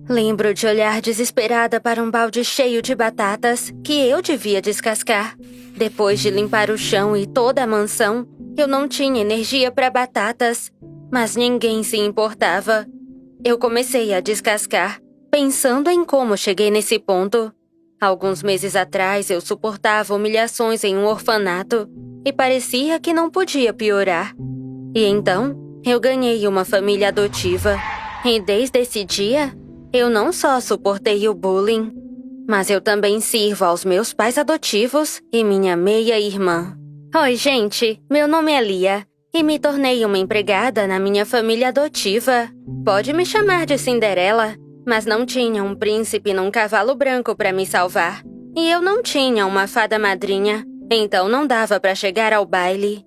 Lembro de olhar desesperada para um balde cheio de batatas que eu devia descascar. Depois de limpar o chão e toda a mansão, eu não tinha energia para batatas, mas ninguém se importava. Eu comecei a descascar, pensando em como cheguei nesse ponto. Alguns meses atrás, eu suportava humilhações em um orfanato e parecia que não podia piorar. E então, eu ganhei uma família adotiva. E desde esse dia, eu não só suportei o bullying, mas eu também sirvo aos meus pais adotivos e minha meia-irmã. Oi, gente, meu nome é Lia e me tornei uma empregada na minha família adotiva. Pode me chamar de Cinderela, mas não tinha um príncipe num cavalo branco para me salvar. E eu não tinha uma fada madrinha, então não dava para chegar ao baile.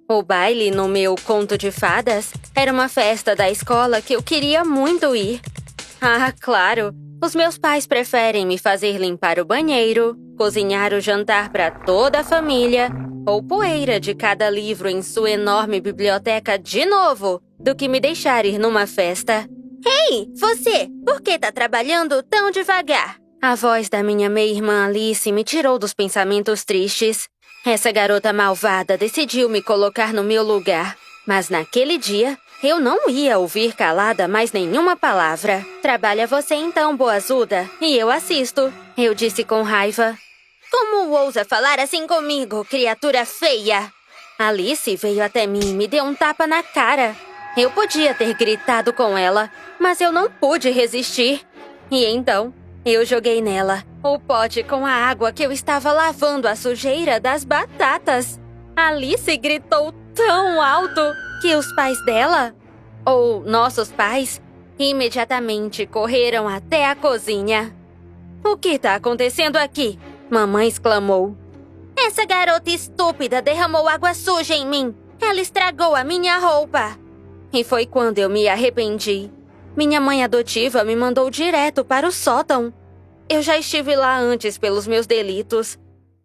O baile, no meu conto de fadas, era uma festa da escola que eu queria muito ir. Ah, claro! Os meus pais preferem me fazer limpar o banheiro, cozinhar o jantar para toda a família, ou poeira de cada livro em sua enorme biblioteca de novo, do que me deixar ir numa festa. Ei, você! Por que tá trabalhando tão devagar? A voz da minha meia-irmã Alice me tirou dos pensamentos tristes. Essa garota malvada decidiu me colocar no meu lugar, mas naquele dia eu não ia ouvir calada mais nenhuma palavra. Trabalha você então, boazuda, e eu assisto, eu disse com raiva. Como ousa falar assim comigo, criatura feia? Alice veio até mim e me deu um tapa na cara. Eu podia ter gritado com ela, mas eu não pude resistir. E então, eu joguei nela o pote com a água que eu estava lavando a sujeira das batatas. Alice gritou tão alto que os pais dela, ou nossos pais, imediatamente correram até a cozinha. O que está acontecendo aqui? Mamãe exclamou. Essa garota estúpida derramou água suja em mim. Ela estragou a minha roupa. E foi quando eu me arrependi. Minha mãe adotiva me mandou direto para o sótão. Eu já estive lá antes pelos meus delitos.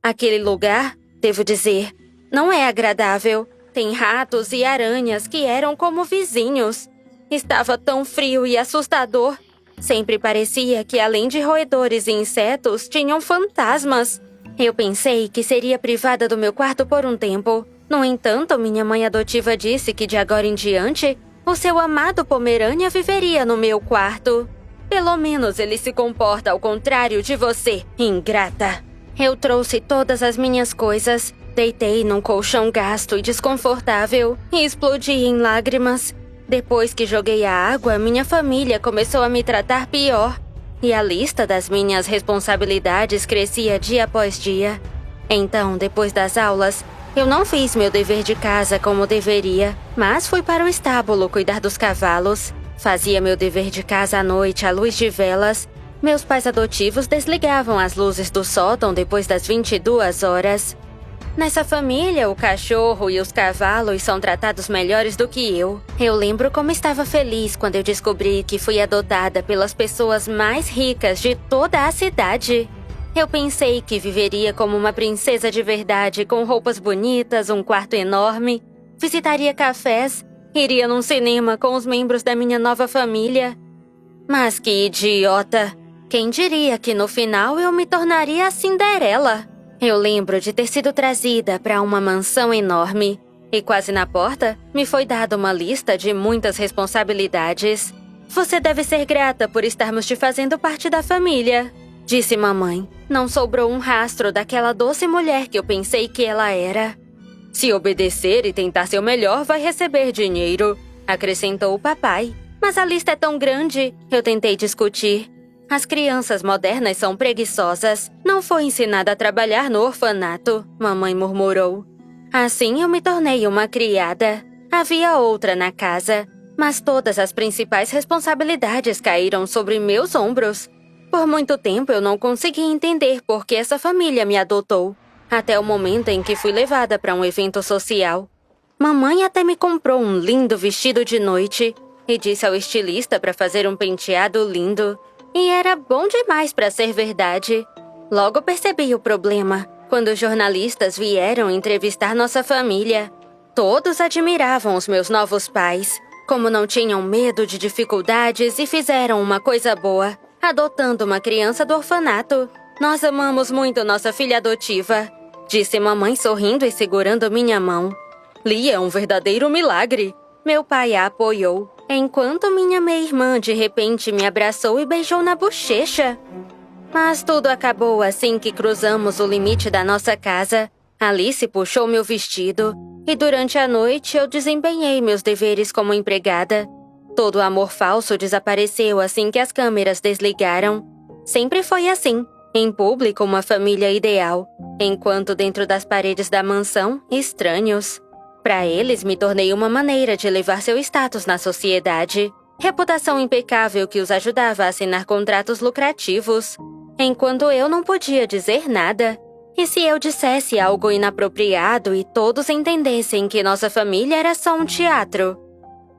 Aquele lugar, devo dizer, não é agradável. Tem ratos e aranhas que eram como vizinhos. Estava tão frio e assustador. Sempre parecia que, além de roedores e insetos, tinham fantasmas. Eu pensei que seria privada do meu quarto por um tempo. No entanto, minha mãe adotiva disse que de agora em diante, o seu amado Pomerânia viveria no meu quarto. Pelo menos ele se comporta ao contrário de você, ingrata. Eu trouxe todas as minhas coisas, deitei num colchão gasto e desconfortável e explodi em lágrimas. Depois que joguei a água, minha família começou a me tratar pior. E a lista das minhas responsabilidades crescia dia após dia. Então, depois das aulas, eu não fiz meu dever de casa como deveria, mas fui para o estábulo cuidar dos cavalos. Fazia meu dever de casa à noite à luz de velas. Meus pais adotivos desligavam as luzes do sótão depois das 22 horas. Nessa família, o cachorro e os cavalos são tratados melhores do que eu. Eu lembro como estava feliz quando eu descobri que fui adotada pelas pessoas mais ricas de toda a cidade. Eu pensei que viveria como uma princesa de verdade, com roupas bonitas, um quarto enorme, visitaria cafés, iria num cinema com os membros da minha nova família. Mas que idiota! Quem diria que no final eu me tornaria a Cinderela? Eu lembro de ter sido trazida para uma mansão enorme e quase na porta me foi dada uma lista de muitas responsabilidades. Você deve ser grata por estarmos te fazendo parte da família, disse mamãe. Não sobrou um rastro daquela doce mulher que eu pensei que ela era. Se obedecer e tentar seu melhor, vai receber dinheiro, acrescentou o papai. Mas a lista é tão grande, eu tentei discutir. As crianças modernas são preguiçosas. Não foi ensinada a trabalhar no orfanato, mamãe murmurou. Assim eu me tornei uma criada. Havia outra na casa, mas todas as principais responsabilidades caíram sobre meus ombros. Por muito tempo eu não consegui entender por que essa família me adotou, até o momento em que fui levada para um evento social. Mamãe até me comprou um lindo vestido de noite e disse ao estilista para fazer um penteado lindo. E era bom demais para ser verdade. Logo percebi o problema quando os jornalistas vieram entrevistar nossa família. Todos admiravam os meus novos pais. Como não tinham medo de dificuldades e fizeram uma coisa boa, adotando uma criança do orfanato. Nós amamos muito nossa filha adotiva, disse mamãe sorrindo e segurando minha mão. Lia é um verdadeiro milagre. Meu pai a apoiou, enquanto minha meia-irmã de repente me abraçou e beijou na bochecha. Mas tudo acabou assim que cruzamos o limite da nossa casa. Alice puxou meu vestido e durante a noite eu desempenhei meus deveres como empregada. Todo o amor falso desapareceu assim que as câmeras desligaram. Sempre foi assim, em público uma família ideal, enquanto dentro das paredes da mansão, estranhos. Para eles me tornei uma maneira de elevar seu status na sociedade. Reputação impecável que os ajudava a assinar contratos lucrativos, enquanto eu não podia dizer nada. E se eu dissesse algo inapropriado e todos entendessem que nossa família era só um teatro?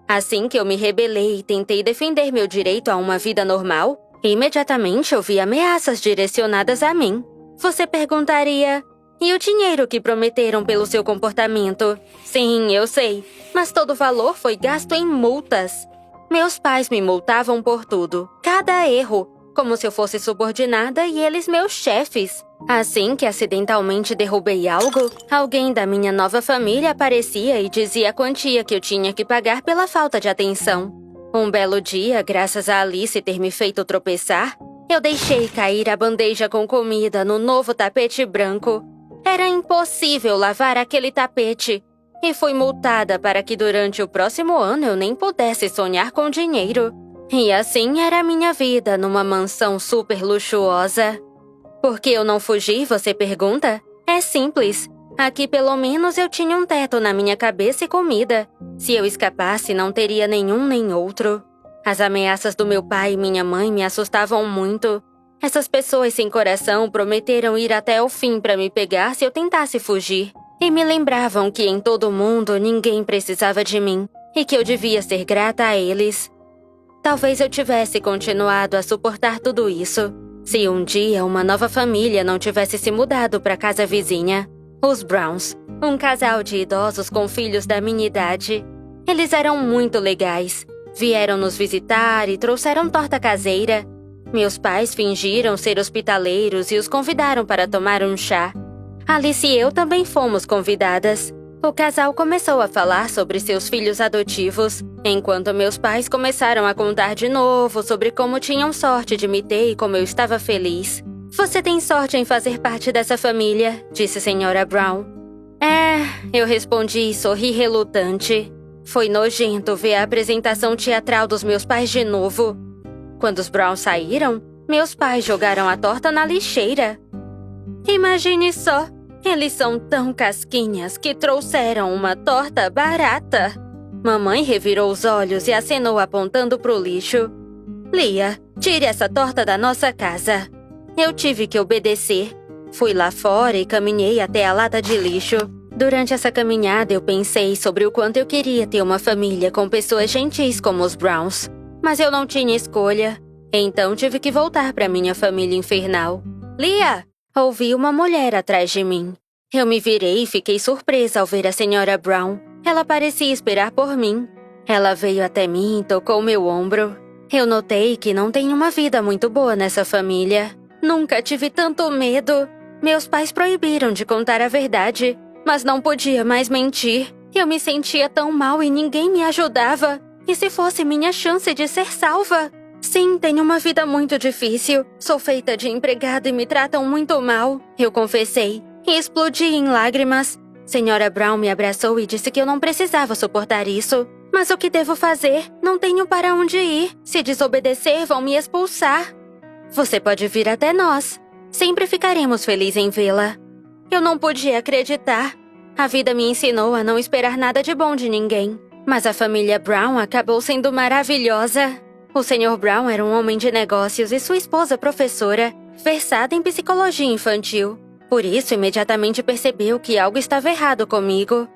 Assim que eu me rebelei e tentei defender meu direito a uma vida normal, imediatamente ouvi ameaças direcionadas a mim. Você perguntaria, e o dinheiro que prometeram pelo seu comportamento? Sim, eu sei, mas todo o valor foi gasto em multas. Meus pais me multavam por tudo, cada erro, como se eu fosse subordinada e eles meus chefes. Assim que acidentalmente derrubei algo, alguém da minha nova família aparecia e dizia a quantia que eu tinha que pagar pela falta de atenção. Um belo dia, graças a Alice ter me feito tropeçar, eu deixei cair a bandeja com comida no novo tapete branco. Era impossível lavar aquele tapete, e fui multada para que durante o próximo ano eu nem pudesse sonhar com dinheiro. E assim era a minha vida numa mansão super luxuosa. Por que eu não fugi, você pergunta? É simples. Aqui pelo menos eu tinha um teto na minha cabeça e comida. Se eu escapasse, não teria nenhum nem outro. As ameaças do meu pai e minha mãe me assustavam muito. Essas pessoas sem coração prometeram ir até o fim para me pegar se eu tentasse fugir. E me lembravam que em todo o mundo ninguém precisava de mim e que eu devia ser grata a eles. Talvez eu tivesse continuado a suportar tudo isso se um dia uma nova família não tivesse se mudado para a casa vizinha. Os Browns, um casal de idosos com filhos da minha idade. Eles eram muito legais. Vieram nos visitar e trouxeram torta caseira. Meus pais fingiram ser hospitaleiros e os convidaram para tomar um chá. Alice e eu também fomos convidadas. O casal começou a falar sobre seus filhos adotivos, enquanto meus pais começaram a contar de novo sobre como tinham sorte de me ter e como eu estava feliz. Você tem sorte em fazer parte dessa família, disse Sra. Brown. Eu respondi e sorri relutante. Foi nojento ver a apresentação teatral dos meus pais de novo. Quando os Brown saíram, meus pais jogaram a torta na lixeira. Imagine só, eles são tão casquinhas que trouxeram uma torta barata. Mamãe revirou os olhos e acenou apontando pro lixo. Lia, tire essa torta da nossa casa. Eu tive que obedecer. Fui lá fora e caminhei até a lata de lixo. Durante essa caminhada eu pensei sobre o quanto eu queria ter uma família com pessoas gentis como os Browns. Mas eu não tinha escolha. Então tive que voltar para minha família infernal. Lia! Ouvi uma mulher atrás de mim. Eu me virei e fiquei surpresa ao ver a Sra. Brown. Ela parecia esperar por mim. Ela veio até mim e tocou meu ombro. Eu notei que não tenho uma vida muito boa nessa família. Nunca tive tanto medo. Meus pais proibiram de contar a verdade, mas não podia mais mentir. Eu me sentia tão mal e ninguém me ajudava. E se fosse minha chance de ser salva? Sim, tenho uma vida muito difícil. Sou feita de empregada e me tratam muito mal. Eu confessei e explodi em lágrimas. Sra. Brown me abraçou e disse que eu não precisava suportar isso. Mas o que devo fazer? Não tenho para onde ir. Se desobedecer, vão me expulsar. Você pode vir até nós. Sempre ficaremos felizes em vê-la. Eu não podia acreditar. A vida me ensinou a não esperar nada de bom de ninguém. Mas a família Brown acabou sendo maravilhosa. O Sr. Brown era um homem de negócios e sua esposa professora, versada em psicologia infantil. Por isso, imediatamente percebeu que algo estava errado comigo.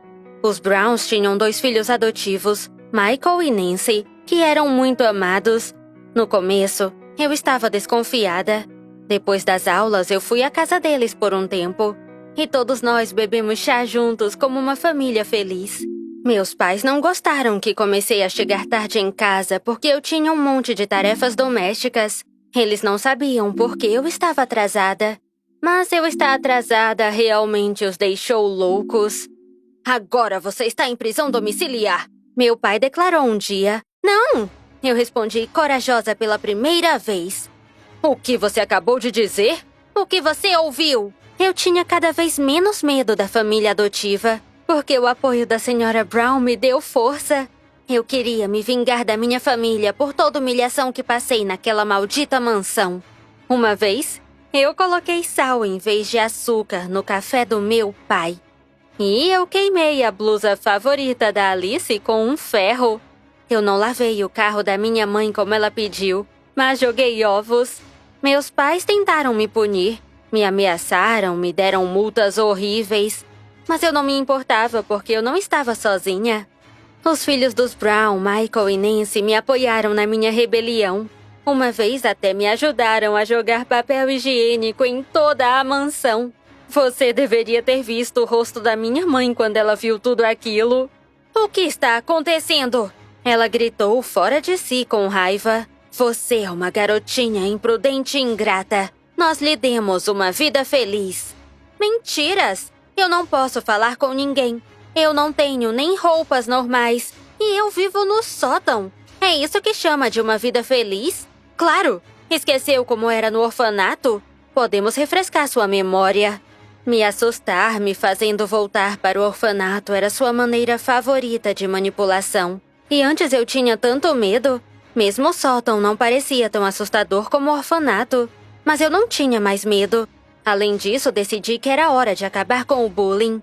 Os Browns tinham 2 filhos adotivos, Michael e Nancy, que eram muito amados. No começo, eu estava desconfiada. Depois das aulas, eu fui à casa deles por um tempo. E todos nós bebemos chá juntos como uma família feliz. Meus pais não gostaram que comecei a chegar tarde em casa porque eu tinha um monte de tarefas domésticas. Eles não sabiam por que eu estava atrasada. Mas eu estar atrasada realmente os deixou loucos. Agora você está em prisão domiciliar, meu pai declarou um dia. Não! Eu respondi corajosa pela primeira vez. O que você acabou de dizer? O que você ouviu? Eu tinha cada vez menos medo da família adotiva, porque o apoio da senhora Brown me deu força. Eu queria me vingar da minha família por toda a humilhação que passei naquela maldita mansão. Uma vez, eu coloquei sal em vez de açúcar no café do meu pai. E eu queimei a blusa favorita da Alice com um ferro. Eu não lavei o carro da minha mãe como ela pediu, mas joguei ovos. Meus pais tentaram me punir, me ameaçaram, me deram multas horríveis. Mas eu não me importava porque eu não estava sozinha. Os filhos dos Brown, Michael e Nancy, me apoiaram na minha rebelião. Uma vez até me ajudaram a jogar papel higiênico em toda a mansão. Você deveria ter visto o rosto da minha mãe quando ela viu tudo aquilo. O que está acontecendo? Ela gritou fora de si com raiva. Você é uma garotinha imprudente e ingrata. Nós lhe demos uma vida feliz. Mentiras! Eu não posso falar com ninguém. Eu não tenho nem roupas normais. E eu vivo no sótão. É isso que chama de uma vida feliz? Claro! Esqueceu como era no orfanato? Podemos refrescar sua memória. Me assustar, me fazendo voltar para o orfanato era sua maneira favorita de manipulação. E antes eu tinha tanto medo. Mesmo o sótão não parecia tão assustador como o orfanato. Mas eu não tinha mais medo. Além disso, decidi que era hora de acabar com o bullying.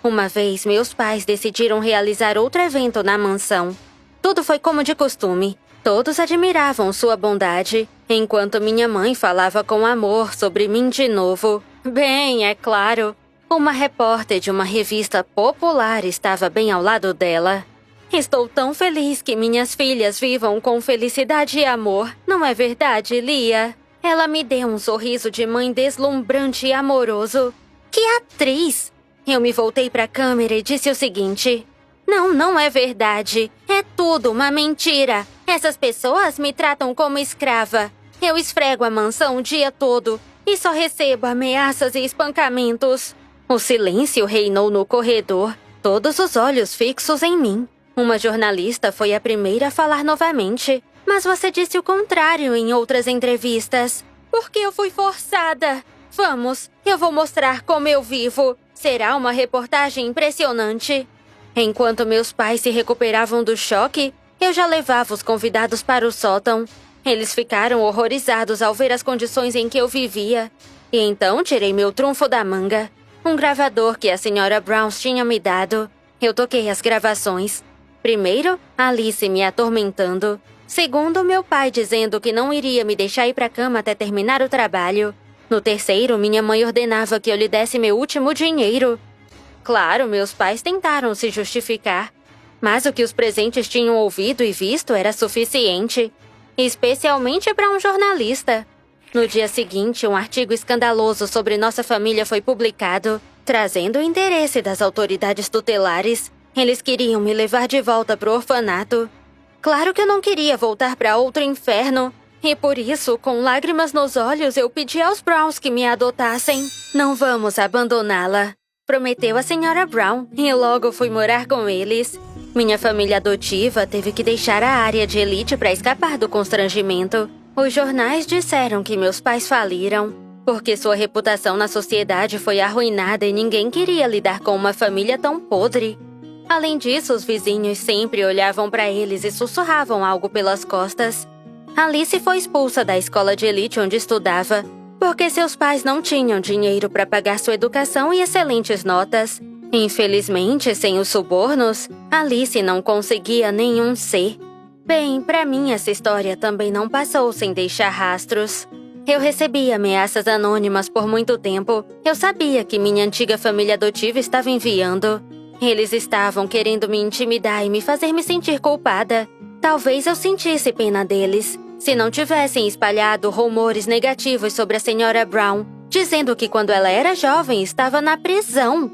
Uma vez, meus pais decidiram realizar outro evento na mansão. Tudo foi como de costume. Todos admiravam sua bondade, enquanto minha mãe falava com amor sobre mim de novo. Bem, é claro, uma repórter de uma revista popular estava bem ao lado dela. Estou tão feliz que minhas filhas vivam com felicidade e amor, não é verdade, Lia? Ela me deu um sorriso de mãe deslumbrante e amoroso. Que atriz! Eu me voltei para a câmera e disse o seguinte: Não é verdade. É tudo uma mentira. Essas pessoas me tratam como escrava. Eu esfrego a mansão o dia todo e só recebo ameaças e espancamentos. O silêncio reinou no corredor, todos os olhos fixos em mim. Uma jornalista foi a primeira a falar novamente. Mas você disse o contrário em outras entrevistas. Porque eu fui forçada. Vamos, eu vou mostrar como eu vivo. Será uma reportagem impressionante. Enquanto meus pais se recuperavam do choque, eu já levava os convidados para o sótão. Eles ficaram horrorizados ao ver as condições em que eu vivia. E então tirei meu trunfo da manga. Um gravador que a senhora Brown tinha me dado. Eu toquei as gravações. Primeiro, Alice me atormentando. Segundo, meu pai dizendo que não iria me deixar ir para a cama até terminar o trabalho. No terceiro, minha mãe ordenava que eu lhe desse meu último dinheiro. Claro, meus pais tentaram se justificar. Mas o que os presentes tinham ouvido e visto era suficiente. Especialmente para um jornalista. No dia seguinte, um artigo escandaloso sobre nossa família foi publicado, trazendo o interesse das autoridades tutelares. Eles queriam me levar de volta para o orfanato. Claro que eu não queria voltar para outro inferno. E por isso, com lágrimas nos olhos, eu pedi aos Browns que me adotassem. Não vamos abandoná-la, prometeu a senhora Brown, e logo fui morar com eles. Minha família adotiva teve que deixar a área de elite para escapar do constrangimento. Os jornais disseram que meus pais faliram, porque sua reputação na sociedade foi arruinada e ninguém queria lidar com uma família tão podre. Além disso, os vizinhos sempre olhavam para eles e sussurravam algo pelas costas. Alice foi expulsa da escola de elite onde estudava, porque seus pais não tinham dinheiro para pagar sua educação e excelentes notas. Infelizmente, sem os subornos, Alice não conseguia nenhum C. Bem, para mim essa história também não passou sem deixar rastros. Eu recebi ameaças anônimas por muito tempo. Eu sabia que minha antiga família adotiva estava enviando. Eles estavam querendo me intimidar e me fazer me sentir culpada. Talvez eu sentisse pena deles, se não tivessem espalhado rumores negativos sobre a senhora Brown, dizendo que quando ela era jovem estava na prisão.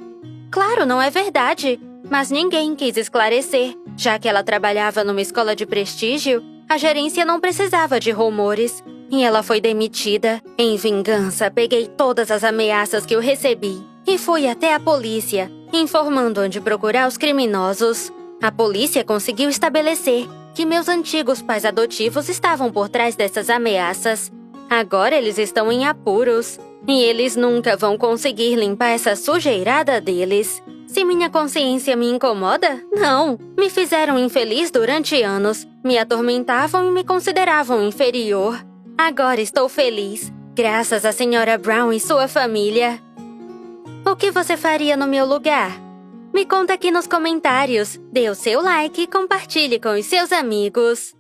Claro, não é verdade. mas ninguém quis esclarecer. Já que ela trabalhava numa escola de prestígio, a gerência não precisava de rumores. E ela foi demitida. Em vingança, peguei todas as ameaças que eu recebi e fui até a polícia, informando onde procurar os criminosos. A polícia conseguiu estabelecer que meus antigos pais adotivos estavam por trás dessas ameaças. Agora eles estão em apuros. E eles nunca vão conseguir limpar essa sujeirada deles. Se minha consciência me incomoda? Não. Me fizeram infeliz durante anos. Me atormentavam e me consideravam inferior. Agora estou feliz, graças à Sra. Brown e sua família. O que você faria no meu lugar? Me conta aqui nos comentários. Dê o seu like e compartilhe com os seus amigos.